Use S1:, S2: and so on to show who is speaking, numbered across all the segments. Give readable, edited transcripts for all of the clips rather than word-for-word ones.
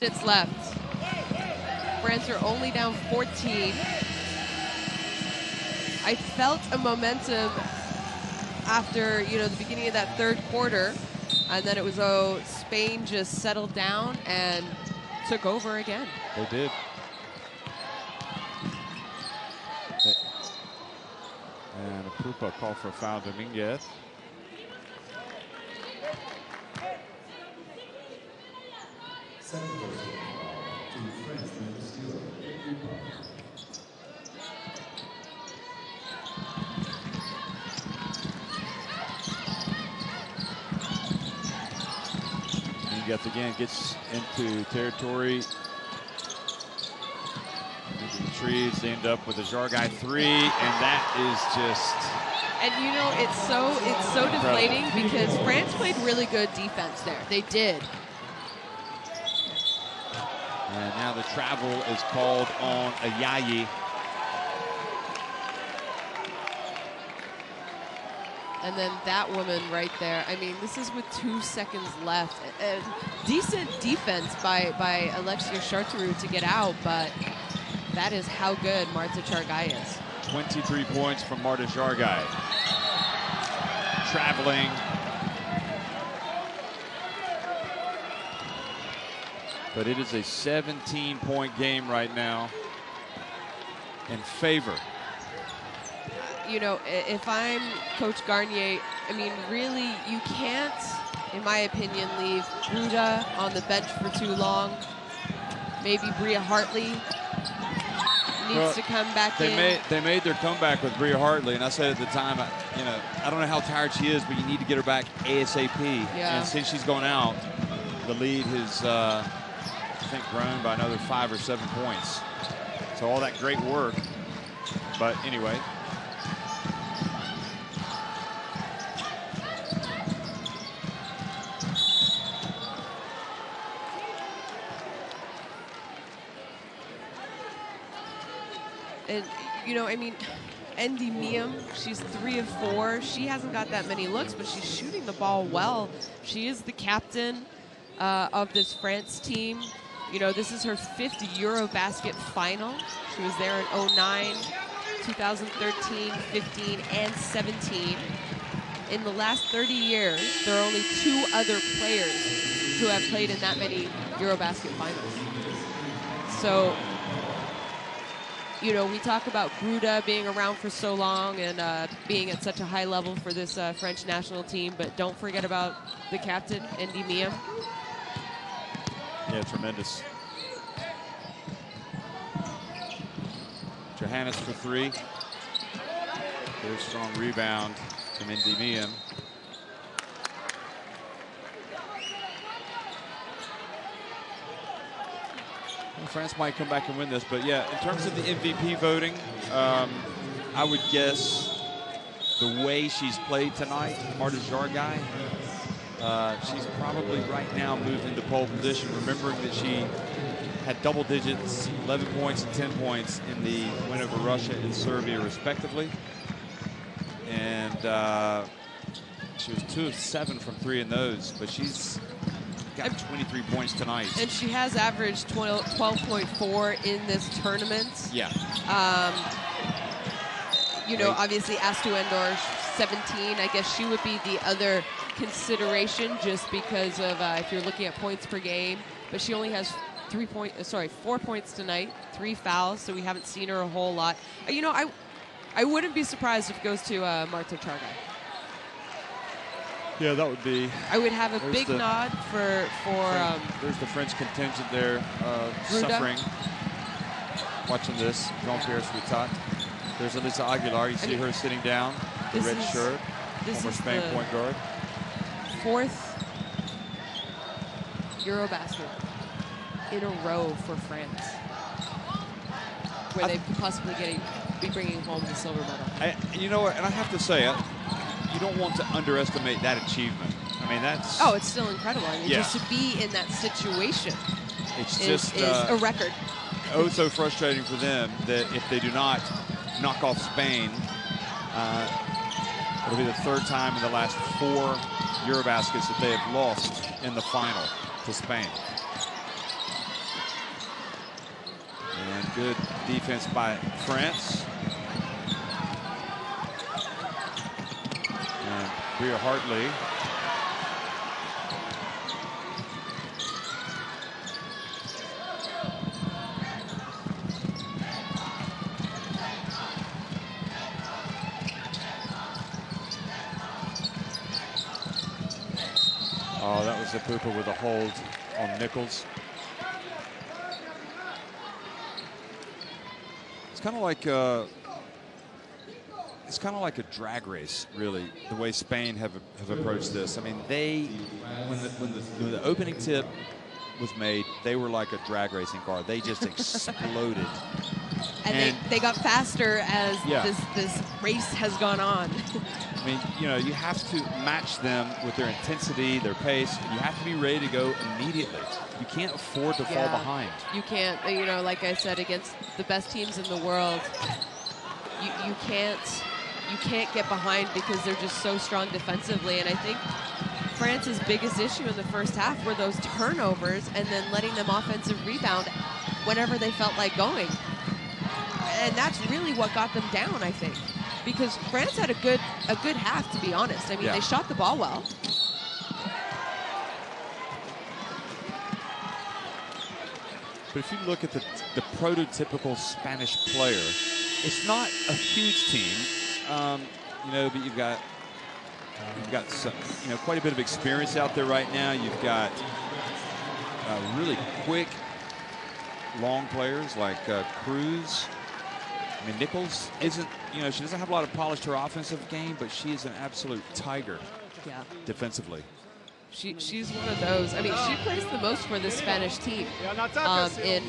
S1: Minutes left. France are only down 14. I felt a momentum after, the beginning of that third quarter, and then it was, Spain just settled down and took over again.
S2: They did. And a Krupa call for a foul, Dominguez. Dominguez again gets into territory. Trees, they end up with a Jargai three, and that is just.
S1: And it's so deflating because France played really good defense there. They did.
S2: And now the travel is called on Ayayi.
S1: And then that woman right there. I mean, this is with 2 seconds left. Decent defense by Alexia Charteroux to get out, but that is how good Marta Jargai is.
S2: 23 points from Marta Jargai. Traveling. But it is a 17-point game right now in favor.
S1: If I'm Coach Garnier, I mean, really, you can't, in my opinion, leave Gruda on the bench for too long. Maybe Bria Hartley needs to come back in.
S2: They made their comeback with Bria Hartley, and I said at the time, I don't know how tired she is, but you need to get her back ASAP.
S1: Yeah.
S2: And since she's gone out, the lead has, I think, grown by another 5 or 7 points. So all that great work, but anyway.
S1: And, I mean, Endy Miam, she's 3 of 4. She hasn't got that many looks, but she's shooting the ball well. She is the captain of this France team. This is her 5th Eurobasket final. She was there in 09, 2013, 15, and 17. In the last 30 years, there are only 2 other players who have played in that many Eurobasket finals. So, we talk about Gruda being around for so long and being at such a high level for this French national team, but don't forget about the captain, Endy Miam.
S2: Yeah, tremendous. Johannes for 3. Very strong rebound from Endy Miam. France might come back and win this, but yeah, in terms of the MVP voting, I would guess the way she's played tonight, Marta Jargai, she's probably right now moved into pole position, remembering that she had double digits, 11 points and 10 points in the win over Russia and Serbia, respectively. And she was 2 of 7 from 3 in those, but she's got 23 points tonight.
S1: And she has averaged 12.4 in this tournament.
S2: Yeah.
S1: Obviously Astu Endor, 17. I guess she would be the other consideration just because of if you're looking at points per game. But she only has 4 points tonight, 3 fouls, so we haven't seen her a whole lot. I wouldn't be surprised if it goes to Marta Jargai.
S2: Yeah, that would be.
S1: I would have a big nod for.
S2: There's the French contingent there, suffering. Watching this, Jean-Pierre Suitat. There's Elisa Aguilar. You see her sitting down, the red shirt, former Spain point guard.
S1: 4th Eurobasket in a row for France, where they could possibly be bringing home the silver medal.
S2: You know what? And I have to say, you don't want to underestimate that achievement. I mean, that's.
S1: Oh, it's still incredible. I mean, just to be in that situation is a record.
S2: Oh, so frustrating for them that if they do not knock off Spain, it'll be the 3rd time in the last 4 Eurobaskets that they have lost in the final to Spain. Good defense by France. And Bria Hartley. Oh, that was a pooper with a hold on Nichols. It's kind of like a drag race, really, the way Spain have approached this. I mean, when the opening tip was made, they were like a drag racing car. They just exploded.
S1: And they got faster as this race has gone on.
S2: I mean, you know, you have to match them with their intensity, their pace. You have to be ready to go immediately. You can't afford to fall behind.
S1: You can't, you know, like I said, against the best teams in the world, you can't get behind because they're just so strong defensively. And I think France's biggest issue in the first half were those turnovers and then letting them offensive rebound whenever they felt like going. And that's really what got them down, I think, because France had a good half, to be honest. I mean, they shot the ball well.
S2: But if you look at the prototypical Spanish player, it's not a huge team, you know. But you've got some, you know, quite a bit of experience out there right now. You've got really quick, long players like Cruz. I mean, Nichols isn't, you know, she doesn't have a lot of polish to her offensive game, but she is an absolute tiger defensively.
S1: She's one of those. I mean, she plays the most for the Spanish team in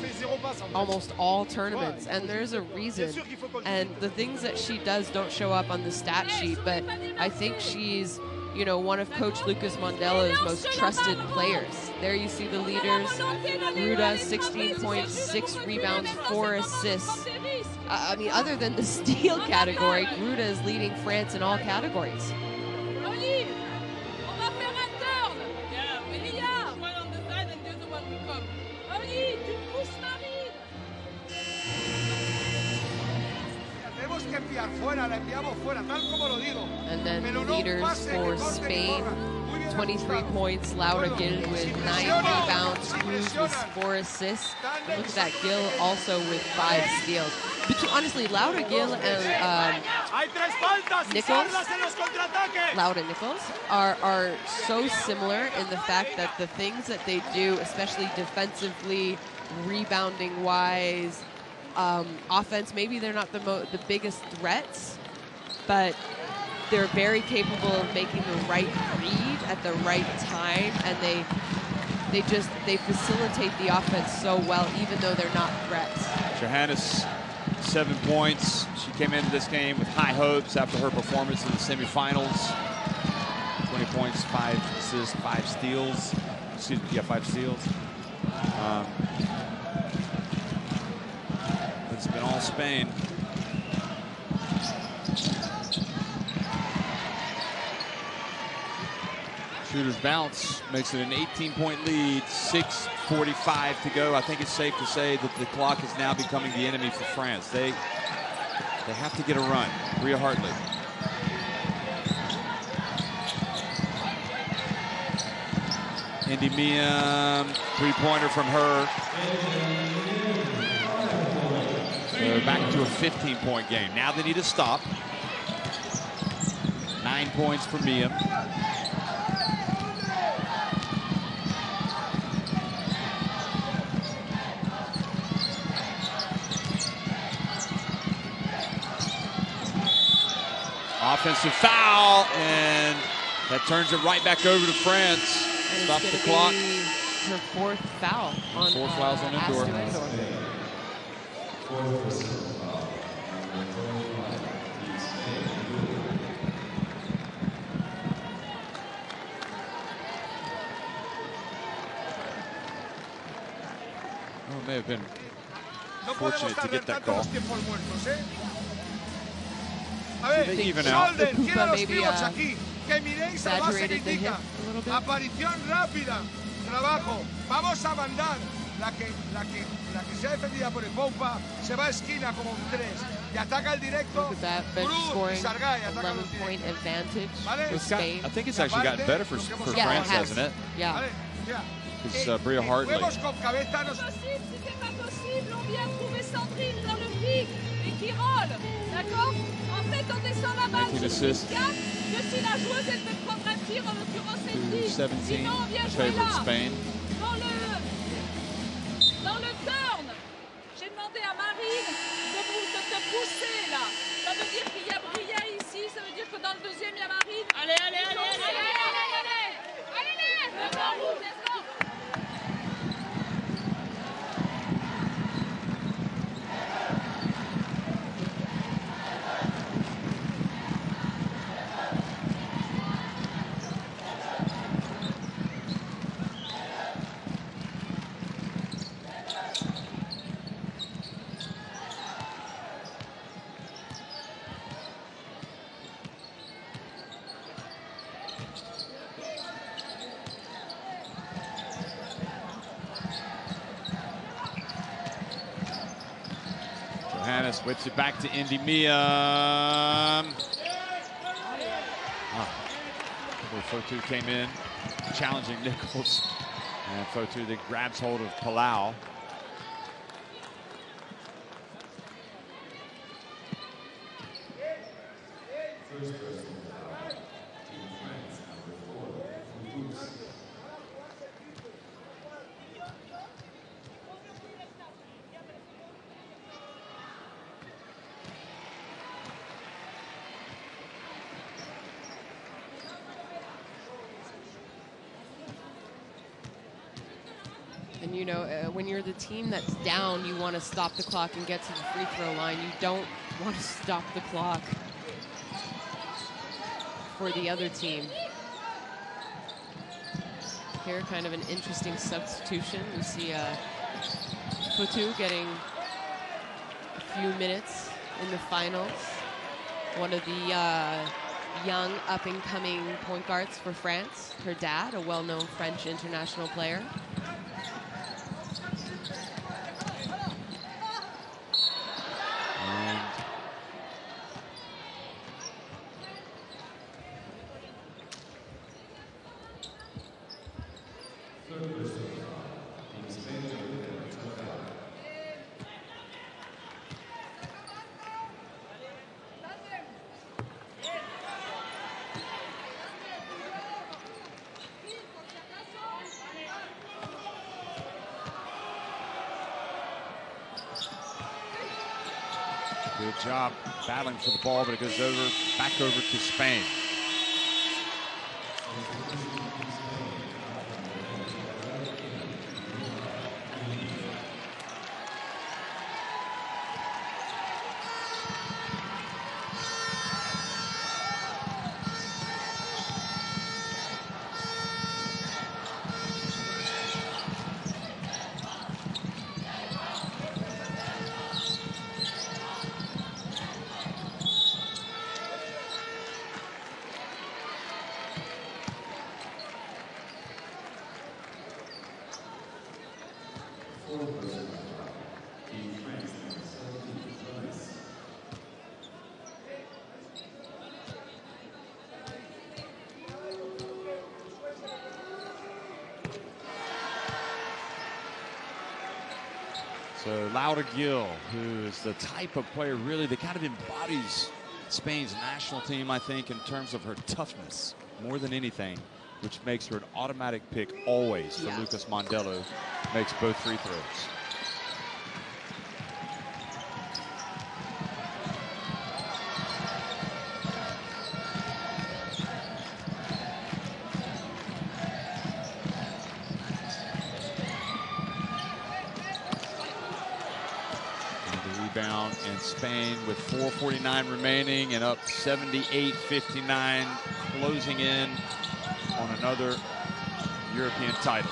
S1: almost all tournaments, and there's a reason. And the things that she does don't show up on the stat sheet, but I think she's, you know, one of Coach Lucas Mondelo's most trusted players. There you see the leaders. Gruda, 16 points, 6 rebounds, 4 assists. I mean, other than the steal category, Gruda is leading France in all categories. And then leaders for Spain, 23 points, Laura Gil with 9 rebounds, Cruz with 4 assists. And look at that, Gil also with 5 steals. Honestly, Laura Gil and Laura Nichols are so similar in the fact that the things that they do, especially defensively, rebounding-wise, offense, maybe they're not the biggest threats, but they're very capable of making the right read at the right time, and they facilitate the offense so well, even though they're not threats.
S2: Johannes, 7 points. She came into this game with high hopes after her performance in the semifinals. 20 points, 5 assists, 5 steals. Excuse me, yeah, 5 steals. It's been all Spain. Shooter's bounce makes it an 18-point lead, 6:45 to go. I think it's safe to say that the clock is now becoming the enemy for France. They have to get a run. Bria Hartley. Indy Miam, 3-pointer from her. So back to a 15-point game. Now they need to stop. 9 points for Miam. Offensive foul, and that turns it right back over to France. Stop the clock.
S1: Her 4th foul on
S2: 4 fouls on Indoor. Oh, may have been fortunate to get that call. Even out.
S1: The Pupa maybe exaggerated the hit a little bit.
S3: Aparición rápida. Trabajo. Vamos a mandar. la que sea defendida por Epoupa se va a esquina como un 3 y ataca el directo.
S1: Look at that, bench
S3: Cruz y
S1: scoring,
S3: Sargay atacan
S1: 11-point advantage
S3: ¿Vale?
S1: for Spain.
S2: I think it's actually gotten better for
S1: Yeah,
S2: France,
S1: it has.
S2: hasn't it?
S1: Yeah.
S3: ¿Vale? Mira,
S2: Because Bria Hartley.
S3: juegos con cabeza nos...
S4: Si c'est pas possible, on vient trouver Sandrine dans le pic et qui roule, d'accord? En fait, on descend la balle
S2: 19
S4: sur
S2: assists.
S4: 4, que si la joueuse elle peut prendre un tir, en l'occurrence c'est 10.
S2: 17
S4: Sinon, on vient jouer
S2: favored
S4: là,
S2: Spain.
S4: dans le turn. J'ai demandé à Marine de te pousser là. Ça veut dire qu'il y a Bria ici, ça veut dire que dans le deuxième il y a Marine. Allez, allez, allez, allez, allez, allez, allez, allez, let's go, let's go.
S2: Johannes whips it back to Indy Mia. Fotu came in, challenging Nichols. And Fotu that grabs hold of Palau.
S1: And you know, when you're the team that's down, you want to stop the clock and get to the free throw line. You don't want to stop the clock for the other team. Here, kind of an interesting substitution. We see Fotu getting a few minutes in the finals. One of the young up-and-coming point guards for France. Her dad, a well-known French international player.
S2: Good job battling for the ball, but it goes back over to Spain. So Laura Gil, who is the type of player really that kind of embodies Spain's national team, I think, in terms of her toughness more than anything, which makes her an automatic pick always for Lucas Mondello. Makes both free throws. Rebound, and Spain with 4:49 remaining and up 78-59, closing in on another European title.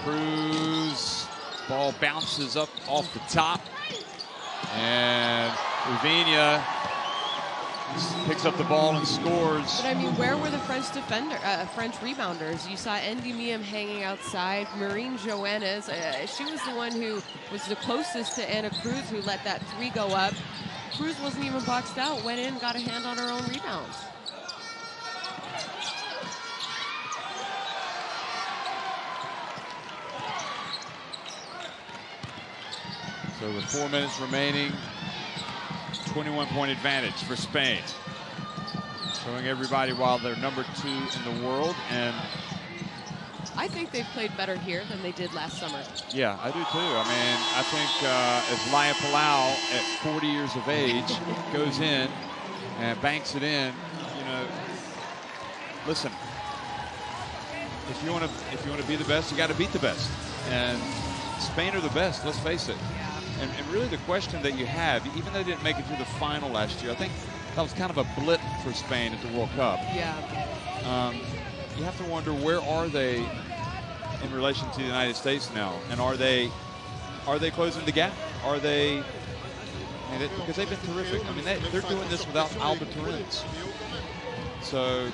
S2: Cruz, ball bounces up off the top, and Uvinia picks up the ball and scores.
S1: But I mean, where were the French French rebounders? You saw Andy Miam hanging outside. Marine Joannes, she was the one who was the closest to Anna Cruz, who let that 3 go up. Cruz wasn't even boxed out, went in, got a hand on her own rebounds.
S2: So with 4 minutes remaining, 21-point advantage for Spain. Showing everybody while they're number 2 in the world. And
S1: I think they've played better here than they did last summer.
S2: yeah, I do too. I mean, I think as Laia Palau at 40 years of age goes in and banks it in, you know, listen, if you want to be the best, you got to beat the best. And Spain are the best, let's face it. And really the question that you have, even though they didn't make it to the final last year, I think that was kind of a blip for Spain at the World Cup.
S1: Yeah.
S2: You have to wonder, where are they in relation to the United States now? And are they closing the gap? Are they, I mean, because they've been terrific. I mean, they're doing this without Alba Torrens. So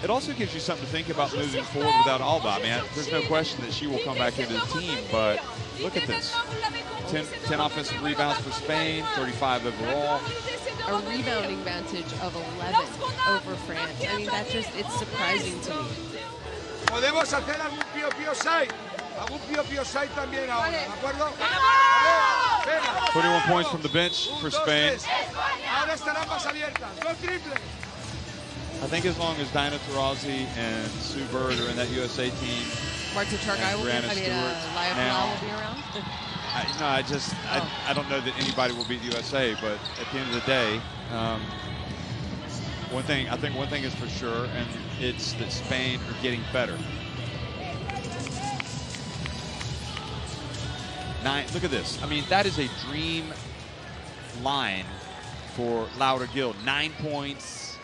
S2: it also gives you something to think about moving forward without Alba. I mean, there's no question that she will come back into the team, but look at this. 10 offensive rebounds for Spain, 35 overall.
S1: A rebounding advantage of 11 over France. I mean, it's surprising to me.
S3: Podemos hacer algún pío side. Algún pío side también ahora, ¿de acuerdo?
S2: 21 points from the bench for Spain.
S3: Ahora estarán más abiertas. Dos triples.
S2: I think as long as Dinah Taurasi and Sue Bird are in that USA team,
S1: Marta Chargai will be, Laia Palau will be around.
S2: I don't know that anybody will beat the USA, but at the end of the day, one thing is for sure, and it's that Spain are getting better. Look at this. I mean, that is a dream line for Laura Gil. 9 points,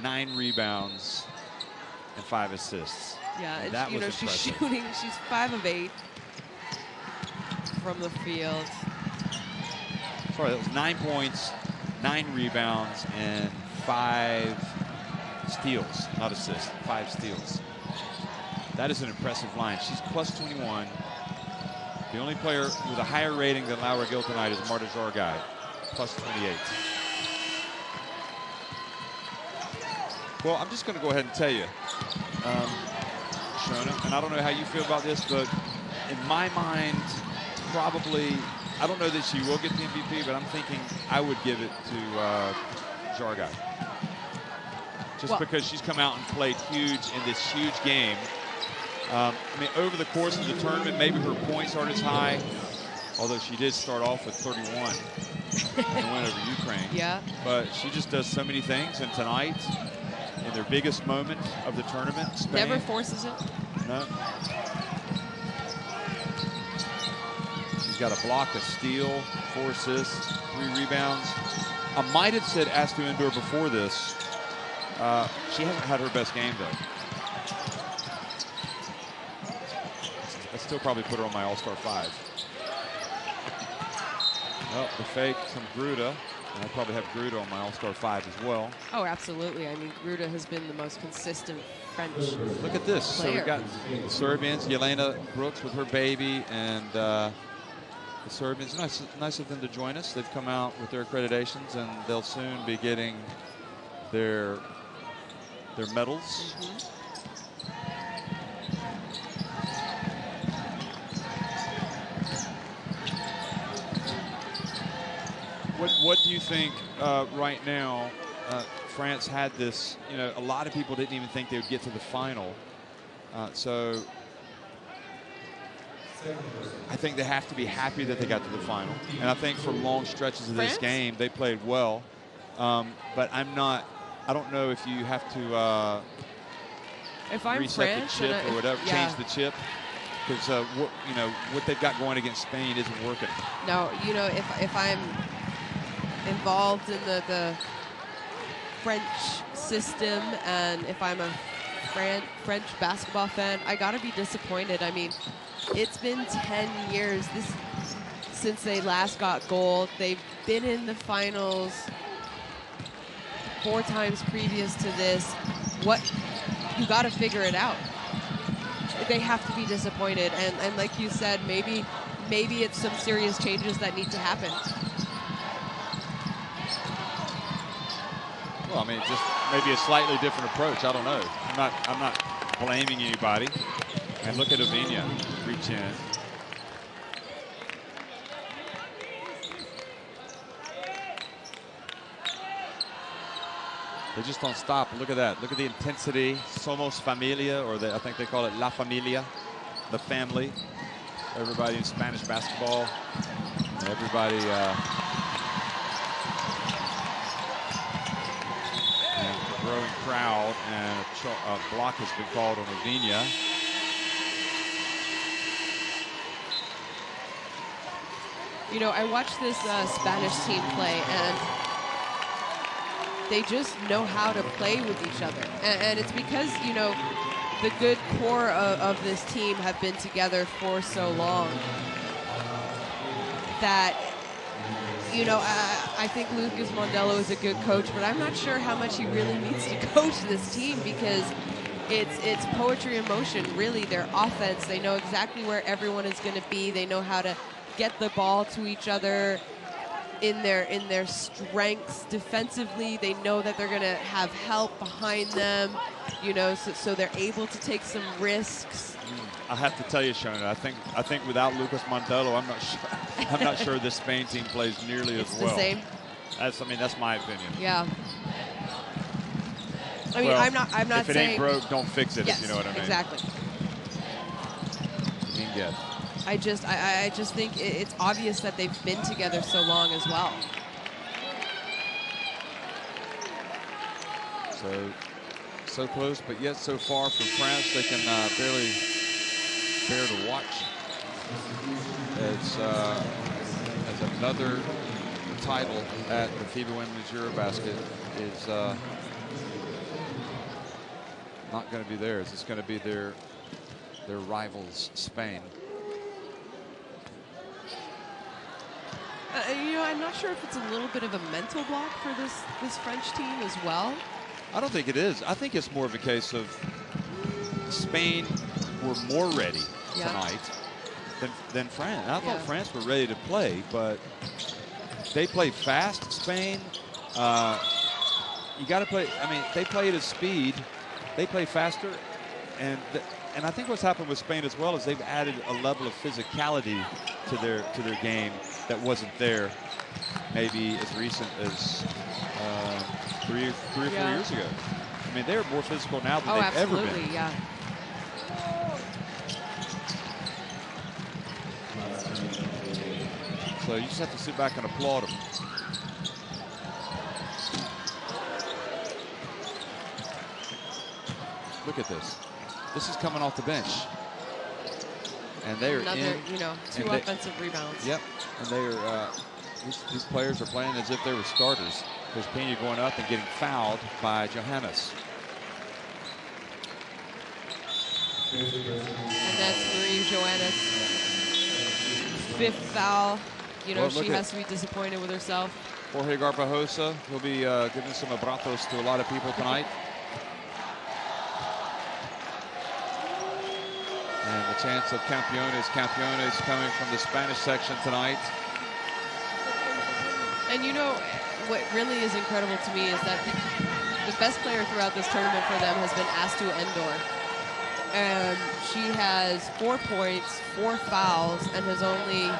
S2: 9 rebounds, and 5 assists.
S1: Yeah, and
S2: that was
S1: she's
S2: impressive.
S1: shooting. She's 5 of 8 from the field.
S2: Sorry, that was 9 points, 9 rebounds, and 5 steals, not assists, 5 steals. That is an impressive line. She's plus 21. The only player with a higher rating than Laura Gil tonight is Marta Chargai, plus 28. Well, I'm just going to go ahead and tell you, Shona, and I don't know how you feel about this, but in my mind, probably, I don't know that she will get the MVP, but I'm thinking I would give it to Chargai. Just because she's come out and played huge in this huge game. I mean, over the course of the tournament, maybe her points aren't as high, although she did start off with 31 and win over Ukraine.
S1: Yeah.
S2: But she just does so many things, and tonight, in their biggest moment of the tournament, Spain,
S1: never forces it.
S2: No. She's got a block, a steal, 4 assists, 3 rebounds. I might have said Astu Indoor before this. She hasn't had her best game, though. I still probably put her on my All-Star 5. Well, the fake from Gruda. And I probably have Gruda on my All-Star 5 as well.
S1: Oh, absolutely. I mean, Gruda has been the most consistent French
S2: Look at this.
S1: player.
S2: So we've got the Serbians, Jelena Brooks with her baby, and the Serbians. Nice of them to join us. They've come out with their accreditations, and they'll soon be getting their medals.
S1: Mm-hmm.
S2: What do you think right now? France had this, you know, a lot of people didn't even think they would get to the final. So I think they have to be happy that they got to the final. And I think for long stretches of this game, they played well. But I don't know if you have to
S1: if I'm
S2: reset
S1: France,
S2: the chip or whatever,
S1: yeah.
S2: change the chip. Because what they've got going against Spain isn't working.
S1: No, you know, if I'm involved in the French system, and if I'm a French basketball fan, I gotta be disappointed. I mean, it's been 10 years since they last got gold. They've been in the finals 4 times previous to this. What you got to figure it out. They have to be disappointed, and like you said, maybe it's some serious changes that need to happen.
S2: Well, I mean, just maybe a slightly different approach. I don't know. I'm not blaming anybody. And look at Ovinia reach in. They just don't stop. Look at that. Look at the intensity. Somos Familia, or I think they call it La Familia, the family. Everybody in Spanish basketball. Everybody. And a growing crowd, and a block has been called on Ovinia.
S1: You know, I watched this Spanish team play, and they just know how to play with each other. And it's because, you know, the good core of this team have been together for so long that, you know, I think Lucas Mondello is a good coach, but I'm not sure how much he really needs to coach this team, because it's poetry in motion, really. Their offense, they know exactly where everyone is going to be. They know how to get the ball to each other in their strengths. Defensively, they know that they're going to have help behind them, you know, so they're able to take some risks.
S2: I have to tell you, Shona, I think without Lucas Mondello, I'm not sure this Spain team plays nearly as well.
S1: It's the same.
S2: That's my opinion.
S1: Yeah. I mean,
S2: well,
S1: I'm not
S2: if it
S1: saying
S2: ain't broke, don't fix it.
S1: Yes,
S2: if you know what I mean.
S1: Exactly.
S2: Yes.
S1: I just think it's obvious that they've been together so long as well.
S2: So close, but yet so far from France. They can barely bear to watch. As another title at the FIBA Women's Eurobasket is not going to be theirs. It's going to be their rivals, Spain.
S1: You know, I'm not sure if it's a little bit of a mental block for this French team as well.
S2: I don't think it is. I think it's more of a case of Spain were more ready tonight than France. I thought France were ready to play, but they played fast. Spain, you got to play. I mean, they played at speed. They play faster, and I think what's happened with Spain as well is they've added a level of physicality to their game that wasn't there maybe as recent as 3 or 4 years ago. I mean, they're more physical now than they've ever been.
S1: Absolutely, yeah.
S2: So you just have to sit back and applaud them. Look at this. This is coming off the bench. And they are
S1: two offensive rebounds.
S2: Yep. And they are, these players are playing as if they were starters. There's Pena going up and getting fouled by Johannes.
S1: And that's Marie Johannes. 5th foul. You know,
S2: well,
S1: she has to be disappointed with herself.
S2: Jorge Garbajosa will be giving some abrazos to a lot of people tonight. And the chance of Campeones coming from the Spanish section tonight. And
S1: you know, what really is incredible to me is that the best player throughout this tournament for them has been Astu Endor. And she has 4 points, 4 fouls, and has only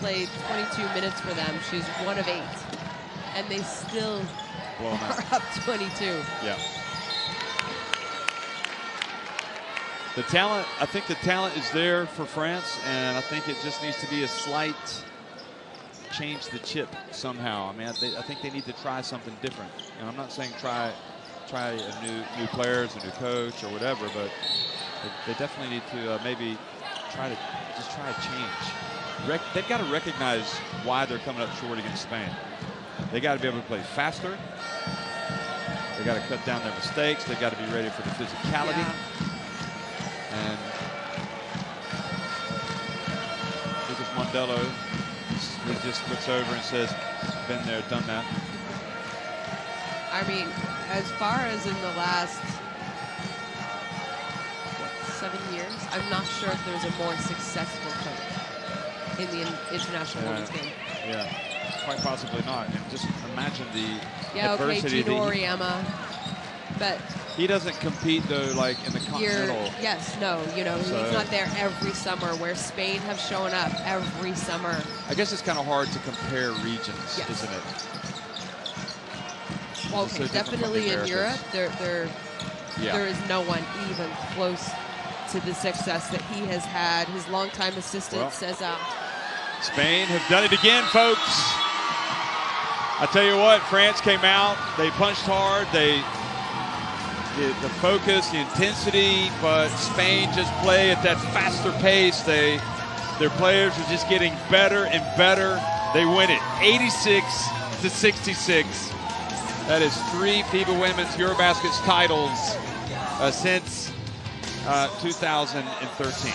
S1: played 22 minutes for them. She's 1 of 8. And they still are up 22.
S2: Yeah. The talent, I think the talent is there for France, and I think it just needs to be a slight change the chip somehow. I mean, I think they need to try something different. And I'm not saying try a new players, a new coach, or whatever, but they definitely need to maybe try to change. They've got to recognize why they're coming up short against Spain. They got to be able to play faster. They got to cut down their mistakes. They got to be ready for the physicality.
S1: Yeah.
S2: And Lucas Mondello, he just looks over and says, "Been there, done that."
S1: I mean, as far as in the last 7 years, I'm not sure if there's a more successful coach in the international women's game.
S2: Yeah, quite possibly not. And just imagine the
S1: Yeah, okay,
S2: adversity.
S1: Gino Auriemma, but
S2: He doesn't compete though, like in the continental.
S1: yes, no, you know,
S2: So-
S1: he's not there every summer. Where Spain have shown up every summer.
S2: I guess it's kind of hard to compare regions,
S1: Yes.
S2: isn't it?
S1: Well,
S2: It's
S1: okay,
S2: so different from
S1: definitely
S2: the
S1: in Europe,
S2: Americas.
S1: there is no one even close to the success that he has had. His longtime assistant
S2: Well.
S1: says,
S2: Spain have done it again, folks. I tell you what, France came out. They punched hard. The focus, the intensity, but Spain just play at that faster pace. Their players are just getting better and better. They win it 86-66. That is 3 FIBA Women's Eurobaskets titles since 2013.